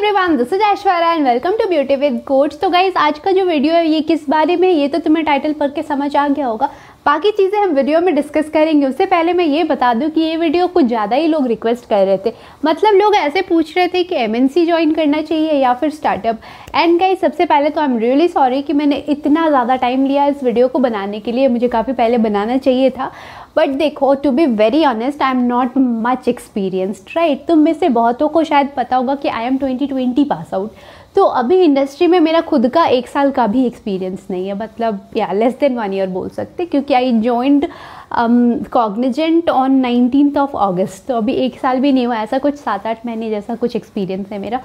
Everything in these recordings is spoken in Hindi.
Everyone, this is Aishwarya and welcome to beauty with coach. तो गाइज, आज का जो वीडियो है ये किस बारे में, ये तो तुम्हें टाइटल पढ़ के समझ आ गया होगा। बाकी चीज़ें हम वीडियो में डिस्कस करेंगे। उससे पहले मैं ये बता दूं कि ये वीडियो कुछ ज़्यादा ही लोग रिक्वेस्ट कर रहे थे। मतलब लोग ऐसे पूछ रहे थे कि एमएनसी ज्वाइन करना चाहिए या फिर स्टार्टअप। एंड गाइज, सबसे पहले तो आई एम रियली सॉरी कि मैंने इतना ज़्यादा टाइम लिया इस वीडियो को बनाने के लिए। मुझे काफ़ी पहले बनाना चाहिए था, बट देखो, to be very honest, I am not much experienced, right. तुम में से बहुतों को शायद पता होगा कि आई एम 2020 पास आउट। तो अभी इंडस्ट्री में मेरा खुद का 1 साल का भी एक्सपीरियंस नहीं है, मतलब या लेस देन 1 ईयर बोल सकते, क्योंकि I joined Cognizant on 19th of August। तो अभी 1 साल भी नहीं हुआ, ऐसा कुछ 7-8 महीने जैसा कुछ एक्सपीरियंस है मेरा।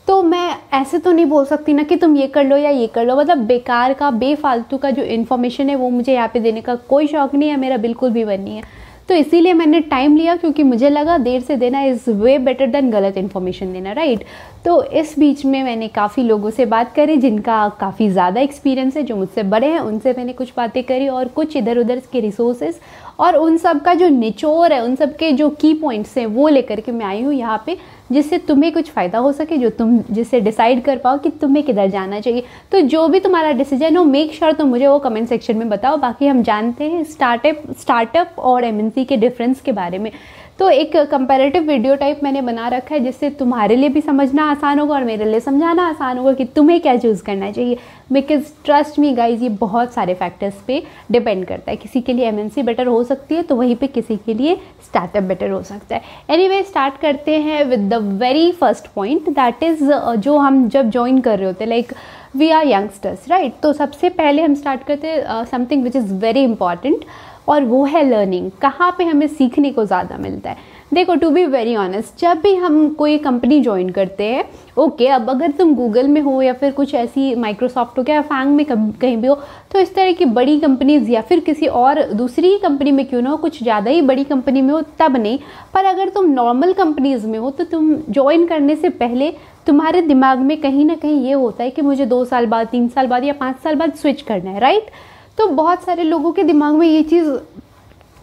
तो मैं ऐसे तो नहीं बोल सकती ना कि तुम ये कर लो या ये कर लो। मतलब बेकार का, बेफालतू का जो इन्फॉर्मेशन है वो मुझे यहाँ पे देने का कोई शौक नहीं है, मेरा बिल्कुल भी मन नहीं है। तो इसीलिए मैंने टाइम लिया, क्योंकि मुझे लगा देर से देना इज़ वे बेटर देन गलत इन्फॉर्मेशन देना, राइट। तो इस बीच में मैंने काफ़ी लोगों से बात करी जिनका काफ़ी ज़्यादा एक्सपीरियंस है, जो मुझसे बड़े हैं, उनसे मैंने कुछ बातें करी और कुछ इधर उधर के रिसोर्सेज और उन सब का जो निचोड़ है, उन सब के जो की पॉइंट्स हैं वो लेकर के मैं आई हूँ यहाँ पे, जिससे तुम्हें कुछ फ़ायदा हो सके, जो तुम जिससे डिसाइड कर पाओ कि तुम्हें किधर जाना चाहिए। तो जो भी तुम्हारा डिसीजन हो, मेक श्योर तुम मुझे वो कमेंट सेक्शन में बताओ। बाकी हम जानते हैं स्टार्टअप और एमएनसी के डिफरेंस के बारे में। तो एक कंपैरेटिव वीडियो टाइप मैंने बना रखा है, जिससे तुम्हारे लिए भी समझना आसान होगा और मेरे लिए समझाना आसान होगा कि तुम्हें क्या चूज़ करना चाहिए। बिकॉज ट्रस्ट मी गाइज, ये बहुत सारे फैक्टर्स पे डिपेंड करता है। किसी के लिए एमएनसी बेटर हो सकती है, तो वहीं पे किसी के लिए स्टार्टअप बेटर हो सकता है। एनीवे, स्टार्ट करते हैं with the very first point, that is जो हम जब ज्वाइन कर रहे होते हैं, like we are youngsters, right. तो सबसे पहले हम स्टार्ट करते हैं something which is very important, और वो है लर्निंग। कहाँ पे हमें सीखने को ज़्यादा मिलता है। देखो, टू बी वेरी ऑनेस्ट, जब भी हम कोई कंपनी ज्वाइन करते हैं, ओके, अब अगर तुम गूगल में हो या फिर कुछ ऐसी माइक्रोसॉफ्ट हो गया, फैंग में कहीं भी हो, तो इस तरह की बड़ी कंपनीज या फिर किसी और दूसरी कंपनी में क्यों ना हो, कुछ ज़्यादा ही बड़ी कंपनी में हो तब नहीं, पर अगर तुम नॉर्मल कंपनीज में हो तो तुम ज्वाइन करने से पहले तुम्हारे दिमाग में कहीं ना कहीं ये होता है कि मुझे 2 साल बाद, 3 साल बाद या 5 साल बाद स्विच करना है, राइट। तो बहुत सारे लोगों के दिमाग में ये चीज़,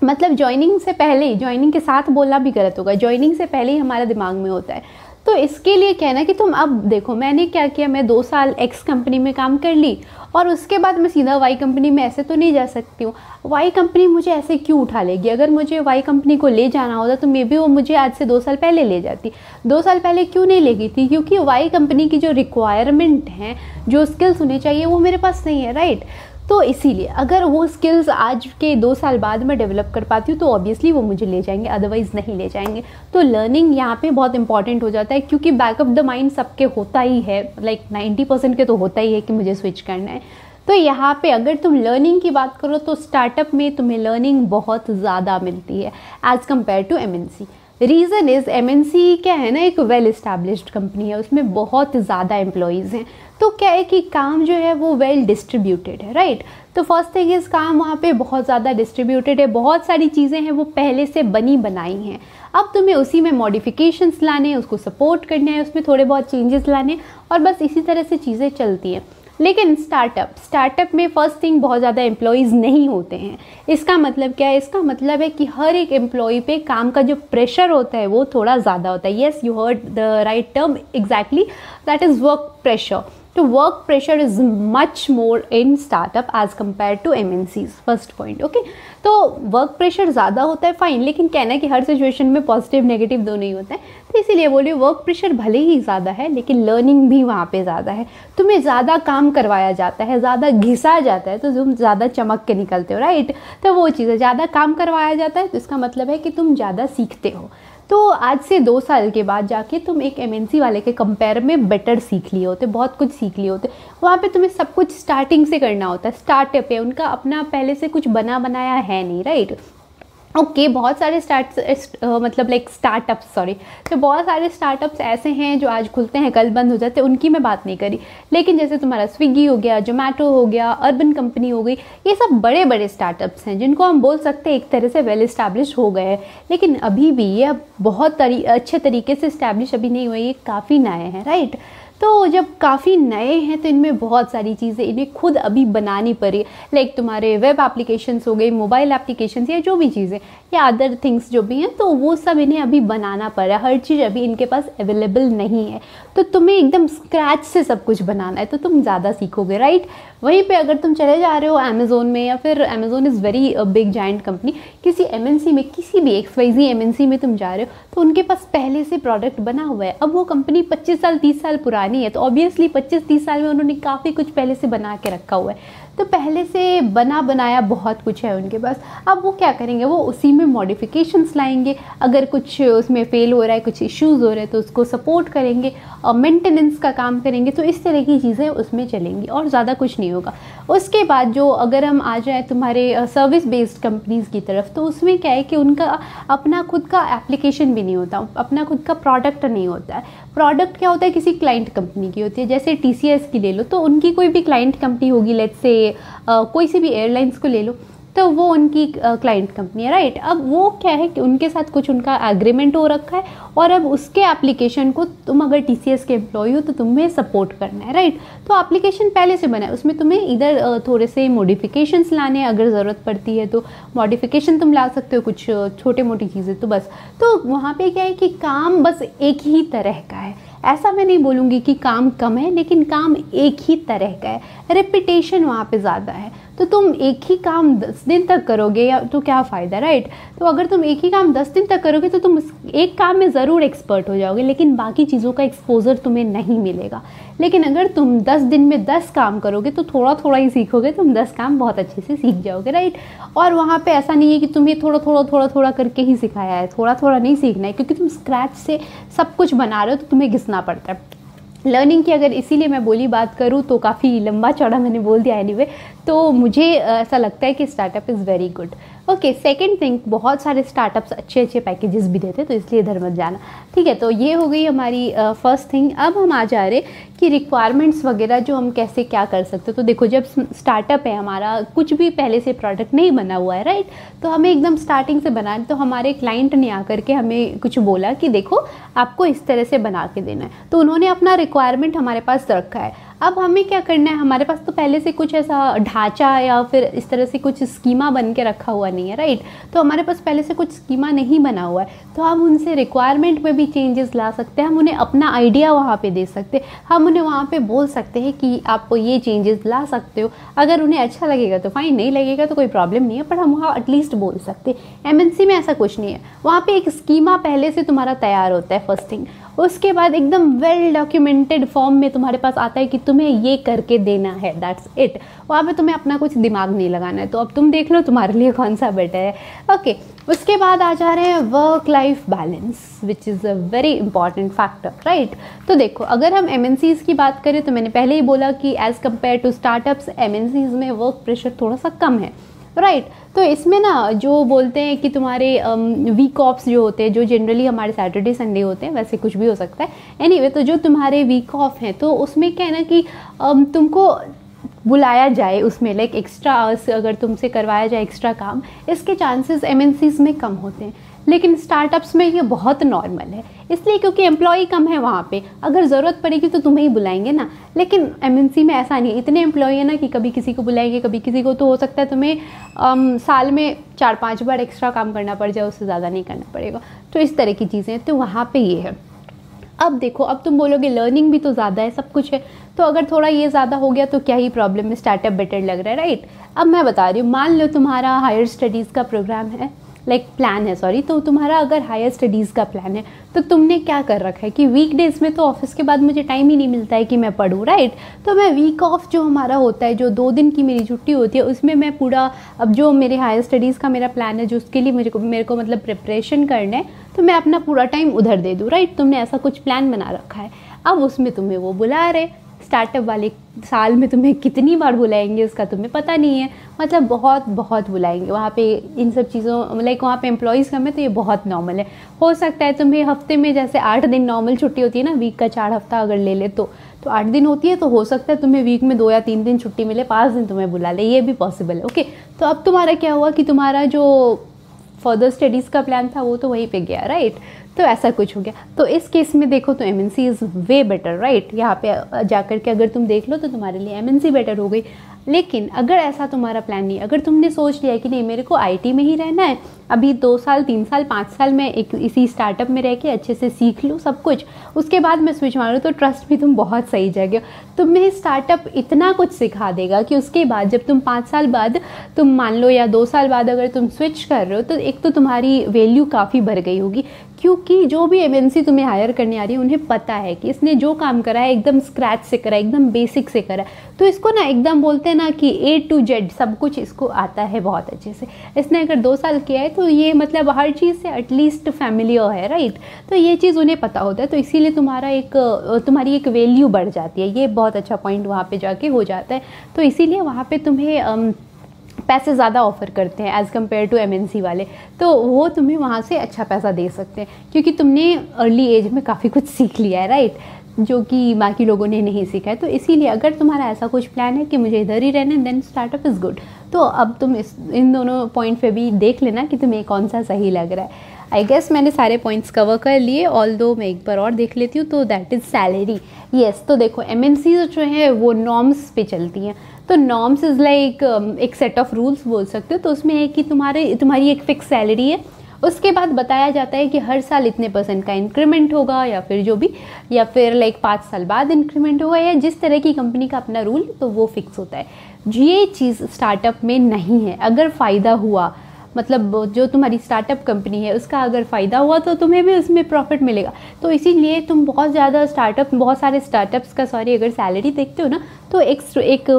मतलब ज्वाइनिंग से पहले, ज्वाइनिंग के साथ बोलना भी गलत होगा, ज्वाइनिंग से पहले ही हमारे दिमाग में होता है। तो इसके लिए क्या है ना कि तुम, अब देखो मैंने क्या किया, मैं 2 साल एक्स कंपनी में काम कर ली और उसके बाद मैं सीधा वाई कंपनी में ऐसे तो नहीं जा सकती हूँ। वाई कंपनी मुझे ऐसे क्यों उठा लेगी? अगर मुझे वाई कंपनी को ले जाना होता तो मे बी वो मुझे आज से 2 साल पहले ले जाती। 2 साल पहले क्यों नहीं ले गई थी? क्योंकि वाई कंपनी की जो रिक्वायरमेंट है, जो स्किल्स होने चाहिए, वो मेरे पास नहीं है, राइट। तो इसीलिए अगर वो स्किल्स आज के 2 साल बाद मैं डेवलप कर पाती हूँ तो ऑब्वियसली वो मुझे ले जाएंगे, अदरवाइज़ नहीं ले जाएंगे। तो लर्निंग यहाँ पे बहुत इंपॉर्टेंट हो जाता है, क्योंकि बैक ऑफ द माइंड सबके होता ही है, लाइक 90% के तो होता ही है कि मुझे स्विच करना है। तो यहाँ पे अगर तुम लर्निंग की बात करो तो स्टार्टअप में तुम्हें लर्निंग बहुत ज़्यादा मिलती है as compare to MNC. Reason is, MNC क्या है ना, एक वेल इस्टेब्लिश्ड कंपनी है, उसमें बहुत ज़्यादा एम्प्लॉयज़ हैं। तो क्या है कि काम जो है वो वेल डिस्ट्रीब्यूटेड है, राइट। तो फर्स्ट थिंग इज़, काम वहाँ पे बहुत ज़्यादा डिस्ट्रीब्यूटेड है, बहुत सारी चीज़ें हैं वो पहले से बनी बनाई हैं। अब तुम्हें उसी में मॉडिफिकेशंस लाने हैं, उसको सपोर्ट करना है, उसमें थोड़े बहुत चेंजेस लाने, और बस इसी तरह से चीज़ें चलती हैं। लेकिन स्टार्टअप में फर्स्ट थिंग, बहुत ज़्यादा एम्प्लॉयज़ नहीं होते हैं। इसका मतलब क्या है? इसका मतलब है कि हर एक एम्प्लॉय पे काम का जो प्रेशर होता है वो थोड़ा ज़्यादा होता है। Yes, you heard the right term, exactly, that is work pressure. तो work pressure is much more in startup as compare to MNCs, first point, okay. तो वर्क प्रेशर ज़्यादा होता है, फाइन, लेकिन कहना है कि हर सिचुएशन में पॉजिटिव नेगेटिव दोनों ही होता है। तो इसीलिए बोलिए, वर्क प्रेशर भले ही ज़्यादा है लेकिन लर्निंग भी वहाँ पे ज़्यादा है। तुम्हें ज़्यादा काम करवाया जाता है, ज़्यादा घिसा जाता है, तो तुम ज़्यादा चमक के निकलते हो, राइट। तो वो चीज़ है, ज़्यादा काम करवाया जाता है तो इसका मतलब है कि तुम ज़्यादा सीखते हो। तो आज से 2 साल के बाद जाके तुम एक एमएनसी वाले के कंपेयर में बेटर सीख लिए होते, बहुत कुछ सीख लिए होते। वहाँ पे तुम्हें सब कुछ स्टार्टिंग से करना होता है। स्टार्टअप है, उनका अपना पहले से कुछ बना बनाया है नहीं, राइट। ओके, बहुत सारे तो बहुत सारे स्टार्टअप्स ऐसे हैं जो आज खुलते हैं कल बंद हो जाते हैं, उनकी मैं बात नहीं करी। लेकिन जैसे तुम्हारा स्विगी हो गया, जोमेटो हो गया, अर्बन कंपनी हो गई, ये सब बड़े बड़े स्टार्टअप्स हैं जिनको हम बोल सकते हैं एक तरह से वेल इस्टेब्लिश हो गए हैं। लेकिन अभी भी ये बहुत अच्छे तरीके से इस्टेब्लिश अभी नहीं हुए, ये काफ़ी नए हैं, राइट। तो जब काफ़ी नए हैं तो इनमें बहुत सारी चीज़ें इन्हें खुद अभी बनानी पड़ी, लाइक तुम्हारे वेब एप्लीकेशंस हो गए, मोबाइल एप्लीकेशंस या जो भी चीज़ें या अदर थिंग्स जो भी हैं, तो वो सब इन्हें अभी बनाना पड़ा। हर चीज़ अभी इनके पास अवेलेबल नहीं है, तो तुम्हें एकदम स्क्रैच से सब कुछ बनाना है, तो तुम ज़्यादा सीखोगे, राइट। वहीं पे अगर तुम चले जा रहे हो अमेज़ोन में, या फिर Amazon is very big giant company, किसी MNC में, किसी भी XYZ MNC में तुम जा रहे हो, तो उनके पास पहले से प्रोडक्ट बना हुआ है। अब वो कंपनी 25 साल 30 साल पुरानी है, तो ऑब्वियसली 25-30 साल में उन्होंने काफ़ी कुछ पहले से बना के रखा हुआ है, तो पहले से बना बनाया बहुत कुछ है उनके पास। अब वो क्या करेंगे, वो उसी में मॉडिफिकेशंस लाएंगे, अगर कुछ उसमें फेल हो रहा है, कुछ इश्यूज़ हो रहे हैं तो उसको सपोर्ट करेंगे और मेंटेनेंस का काम करेंगे, तो इस तरह की चीज़ें उसमें चलेंगी और ज़्यादा कुछ नहीं होगा। उसके बाद जो अगर हम आ जाए तुम्हारे सर्विस बेस्ड कंपनीज़ की तरफ, तो उसमें क्या है कि उनका अपना खुद का एप्लीकेशन भी नहीं होता, अपना खुद का प्रोडक्ट नहीं होता है। प्रोडक्ट क्या होता है, किसी क्लाइंट कंपनी की होती है, जैसे TCS की ले लो, तो उनकी कोई भी क्लाइंट कंपनी होगी, लेट्स से कोई सी भी एयरलाइंस को ले लो, तो वो उनकी क्लाइंट कंपनी है, राइट। अब वो क्या है कि उनके साथ कुछ उनका एग्रीमेंट हो रखा है, और अब उसके एप्लीकेशन को तुम अगर TCS के एम्प्लॉय हो तो तुम्हें सपोर्ट करना है, राइट। तो एप्लीकेशन पहले से बना है, उसमें तुम्हें इधर थोड़े से मॉडिफिकेशंस लाने हैं, अगर ज़रूरत पड़ती है तो मॉडिफिकेशन तुम ला सकते हो, कुछ छोटे मोटी चीज़ें, तो बस। तो वहाँ पे क्या है कि काम बस एक ही तरह का है, ऐसा मैं नहीं बोलूँगी कि काम कम है, लेकिन काम एक ही तरह का है, रेपिटेशन वहाँ पे ज़्यादा है। तो तुम एक ही काम 10 दिन तक करोगे या तो क्या फ़ायदा, राइट। तो अगर तुम एक ही काम 10 दिन तक करोगे तो तुम एक काम में ज़रूर एक्सपर्ट हो जाओगे, लेकिन बाकी चीज़ों का एक्सपोजर तुम्हें नहीं मिलेगा। लेकिन अगर तुम 10 दिन में 10 काम करोगे तो थोड़ा थोड़ा ही सीखोगे, तुम 10 काम बहुत अच्छे से सीख जाओगे, राइट। और वहाँ पे ऐसा नहीं है कि तुम्हें थोड़ा थोड़ा करके ही सिखाया है, थोड़ा थोड़ा नहीं सीखना है, क्योंकि तुम स्क्रैच से सब कुछ बना रहे हो, तो तुम्हें घिसना पड़ता है। लर्निंग की अगर इसीलिए मैं बोली बात करूँ तो काफ़ी लंबा चौड़ा मैंने बोल दिया एनीवे, तो मुझे ऐसा लगता है कि startup is very good. Okay, second thing, बहुत सारे स्टार्टअप्स अच्छे पैकेजेस भी देते हैं, तो इसलिए इधर मत जाना, ठीक है। तो ये हो गई हमारी फर्स्ट थिंग। अब हम आ जा रहे कि रिक्वायरमेंट्स वगैरह जो हम कैसे क्या कर सकते हैं। तो देखो, जब स्टार्टअप है, हमारा कुछ भी पहले से प्रोडक्ट नहीं बना हुआ है, राइट, तो हमें एकदम स्टार्टिंग से बनाना। तो हमारे क्लाइंट ने आकर के हमें कुछ बोला कि देखो आपको इस तरह से बना के देना है, तो उन्होंने अपना रिक्वायरमेंट हमारे पास रखा है। अब हमें क्या करना है, हमारे पास तो पहले से कुछ ऐसा ढांचा या फिर इस तरह से कुछ स्कीमा बन के रखा हुआ नहीं है, राइट। तो हमारे पास पहले से कुछ स्कीमा नहीं बना हुआ है, तो हम उनसे रिक्वायरमेंट में भी चेंजेस ला सकते हैं, हम उन्हें अपना आइडिया वहाँ पे दे सकते हैं, हम उन्हें वहाँ पे बोल सकते हैं कि आप ये चेंजेस ला सकते हो। अगर उन्हें अच्छा लगेगा तो फाइन, नहीं लगेगा तो कोई प्रॉब्लम नहीं है, पर हम वहाँ एटलीस्ट बोल सकते हैं। MNC में ऐसा कुछ नहीं है, वहाँ पे एक स्कीमा पहले से तुम्हारा तैयार होता है, फर्स्ट थिंग। उसके बाद एकदम वेल डॉक्यूमेंटेड फॉर्म में तुम्हारे पास आता है कि तुम्हें ये करके देना है, दैट्स इट। वहाँ पे तुम्हें अपना कुछ दिमाग नहीं लगाना है। तो अब तुम देख लो तुम्हारे लिए कौन सा बेटर है। ओके, उसके बाद आ जा रहे हैं work life balance, which is a very important factor, right. तो देखो, अगर हम MNCs की बात करें तो मैंने पहले ही बोला कि as compare to startups MNCs में वर्क प्रेशर थोड़ा सा कम है, राइट। तो इसमें ना जो बोलते हैं कि तुम्हारे वीक ऑफ्स जो होते हैं, जो जनरली हमारे सैटरडे संडे होते हैं, वैसे कुछ भी हो सकता है, एनीवे, तो जो तुम्हारे वीक ऑफ हैं तो उसमें क्या है ना कि तुमको बुलाया जाए उसमें, लाइक एक्स्ट्रा आवर्स अगर तुमसे करवाया जाए एक्स्ट्रा काम, इसके चांसेस MNCs में कम होते हैं। लेकिन स्टार्टअप्स में ये बहुत नॉर्मल है, इसलिए क्योंकि एम्प्लॉय कम है वहाँ पे, अगर ज़रूरत पड़ेगी तो तुम्हें ही बुलाएंगे ना। लेकिन MNC में ऐसा नहीं है, इतने एम्प्लॉय है ना कि कभी किसी को बुलाएंगे कभी किसी को, तो हो सकता है तुम्हें साल में 4-5 बार एक्स्ट्रा काम करना पड़ जाए, उससे ज़्यादा नहीं करना पड़ेगा। तो इस तरह की चीज़ें, तो वहाँ पर ये है। अब देखो, अब तुम बोलोगे लर्निंग भी तो ज़्यादा है, सब कुछ है, तो अगर थोड़ा ये ज़्यादा हो गया तो क्या ही प्रॉब्लम है, स्टार्टअप बेटर लग रहा है, राइट। अब मैं बता रही हूँ, मान लो तुम्हारा हायर स्टडीज़ का प्रोग्राम है, लाइक प्लान है, सॉरी, तो तुम्हारा अगर हायर स्टडीज़ का प्लान है तो तुमने क्या कर रखा है कि वीकडेज़ में तो ऑफिस के बाद मुझे टाइम ही नहीं मिलता है कि मैं पढूं, राइट। तो मैं वीक ऑफ जो हमारा होता है, जो 2 दिन की मेरी छुट्टी होती है, उसमें मैं पूरा, अब जो मेरे हायर स्टडीज़ का मेरा प्लान है, जो उसके लिए मेरे को मतलब प्रिपरेशन करना है, तो मैं अपना पूरा टाइम उधर दे दूँ, राइट। तुमने ऐसा कुछ प्लान बना रखा है, अब उसमें तुम्हें वो बुला रहे। स्टार्टअप वाले साल में तुम्हें कितनी बार बुलाएंगे उसका तुम्हें पता नहीं है, मतलब बहुत बुलाएंगे वहाँ पे इन सब चीज़ों, लाइक वहाँ पे एम्प्लॉयज़ कम है, तो ये बहुत नॉर्मल है। हो सकता है तुम्हें हफ्ते में जैसे 8 दिन नॉर्मल छुट्टी होती है ना, वीक का 4 हफ्ता अगर ले ले तो 8 दिन होती है, तो हो सकता है तुम्हें वीक में 2 या 3 दिन छुट्टी मिले, 5 दिन तुम्हें बुला ले, ये भी पॉसिबल है। ओके, तो अब तुम्हारा क्या हुआ कि तुम्हारा जो फर्दर स्टडीज़ का प्लान था वो तो वहीं पे गया, राइट। तो ऐसा कुछ हो गया। तो इस केस में देखो तो MNC is way better, right. यहाँ पे जाकर के अगर तुम देख लो तो तुम्हारे लिए MNC बेटर हो गई। लेकिन अगर ऐसा तुम्हारा प्लान नहीं, अगर तुमने सोच लिया कि नहीं मेरे को IT में ही रहना है, अभी 2 साल 3 साल 5 साल में एक इसी स्टार्टअप में रह के अच्छे से सीख लूँ सब कुछ, उसके बाद मैं स्विच मारूँ, तो ट्रस्ट भी तुम बहुत सही जगह। तुम्हें स्टार्टअप इतना कुछ सिखा देगा कि उसके बाद जब तुम 5 साल बाद तुम मान लो या 2 साल बाद अगर तुम स्विच कर रहे हो तो एक तो तुम्हारी वैल्यू काफ़ी बढ़ गई होगी, क्योंकि जो भी MNC तुम्हें हायर करने आ रही है उन्हें पता है कि इसने जो काम करा है एकदम स्क्रैच से करा है, एकदम बेसिक से करा है। तो इसको ना एकदम बोलते हैं ना कि A to Z सब कुछ इसको आता है बहुत अच्छे से। इसने अगर 2 साल किया है तो ये मतलब हर चीज़ से एटलीस्ट फैमिलियर है, राइट। तो ये चीज़ उन्हें पता होता है, तो इसीलिए तुम्हारी एक वैल्यू बढ़ जाती है। ये बहुत अच्छा पॉइंट वहाँ पे जाके हो जाता है। तो इसीलिए वहाँ पे तुम्हें पैसे ज़्यादा ऑफ़र करते हैं एज़ कम्पेयर टू MNC वाले। तो वो तुम्हें वहाँ से अच्छा पैसा दे सकते हैं, क्योंकि तुमने अर्ली एज में काफ़ी कुछ सीख लिया है, राइट, जो कि बाकी लोगों ने नहीं सीखा है। तो इसीलिए अगर तुम्हारा ऐसा कुछ प्लान है कि मुझे इधर ही रहना है, देन स्टार्टअप इज़ गुड। तो अब तुम इन दोनों पॉइंट पे भी देख लेना कि तुम्हें कौन सा सही लग रहा है। आई गेस मैंने सारे पॉइंट्स कवर कर लिए, ऑल्दो मैं एक बार और देख लेती हूँ। तो दैट इज़ सैलरी। येस, तो देखो MNC जो है वो नॉर्म्स पे चलती हैं। तो नॉर्म्स इज़ लाइक एक सेट ऑफ रूल्स बोल सकते हो। तो उसमें है कि तुम्हारी एक फिक्स सैलरी है, उसके बाद बताया जाता है कि हर साल इतने % का इंक्रीमेंट होगा, या फिर जो भी, या फिर लाइक 5 साल बाद इंक्रीमेंट होगा, या जिस तरह की कंपनी का अपना रूल, तो वो फिक्स होता है। ये चीज़ स्टार्टअप में नहीं है। अगर फ़ायदा हुआ, मतलब जो तुम्हारी स्टार्टअप कंपनी है उसका अगर फ़ायदा हुआ तो तुम्हें भी उसमें प्रॉफिट मिलेगा। तो इसीलिए तुम बहुत सारे स्टार्टअप्स का अगर सैलरी देखते हो ना, तो एक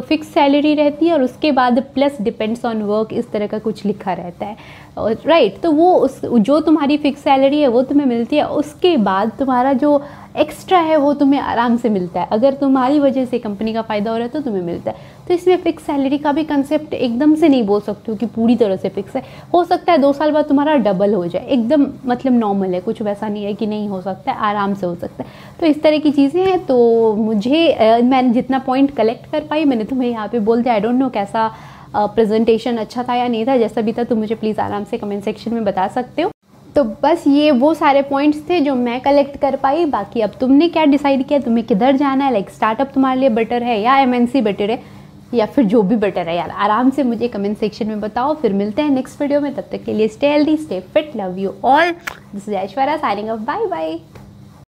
फिक्स सैलरी रहती है और उसके बाद प्लस डिपेंड्स ऑन वर्क, इस तरह का कुछ लिखा रहता है, राइट। तो वो जो तुम्हारी फिक्स सैलरी है वो तुम्हें मिलती है, उसके बाद तुम्हारा जो एक्स्ट्रा है वो तुम्हें आराम से मिलता है। अगर तुम्हारी वजह से कंपनी का फ़ायदा हो रहा है तो तुम्हें मिलता है। तो इसमें फिक्स सैलरी का भी कंसेप्ट एकदम से नहीं बोल सकते हो कि पूरी तरह से फिक्स है। हो सकता है 2 साल बाद तुम्हारा डबल हो जाए, एकदम मतलब नॉर्मल है, कुछ वैसा नहीं है कि नहीं हो सकता है, आराम से हो सकता है। तो इस तरह की चीज़ें हैं। तो मैंने जितना पॉइंट कलेक्ट कर पाई मैंने तुम्हें यहाँ पे बोल दिया। आई डोंट नो कैसा प्रेजेंटेशन अच्छा था या नहीं था, जैसा भी था तो मुझे प्लीज़ आराम से कमेंट सेक्शन में बता सकते हो। तो बस ये वो सारे पॉइंट्स थे जो मैं कलेक्ट कर पाई। बाकी अब तुमने क्या डिसाइड किया, तुम्हें किधर जाना है, लाइक स्टार्टअप तुम्हारे लिए बेटर है या MNC बेटर है, या फिर जो भी बेटर है यार, आराम से मुझे कमेंट सेक्शन में बताओ। फिर मिलते हैं नेक्स्ट वीडियो में, तब तक के लिए stay healthy, stay fit, love you all. This is Aishwarya signing off, bye bye.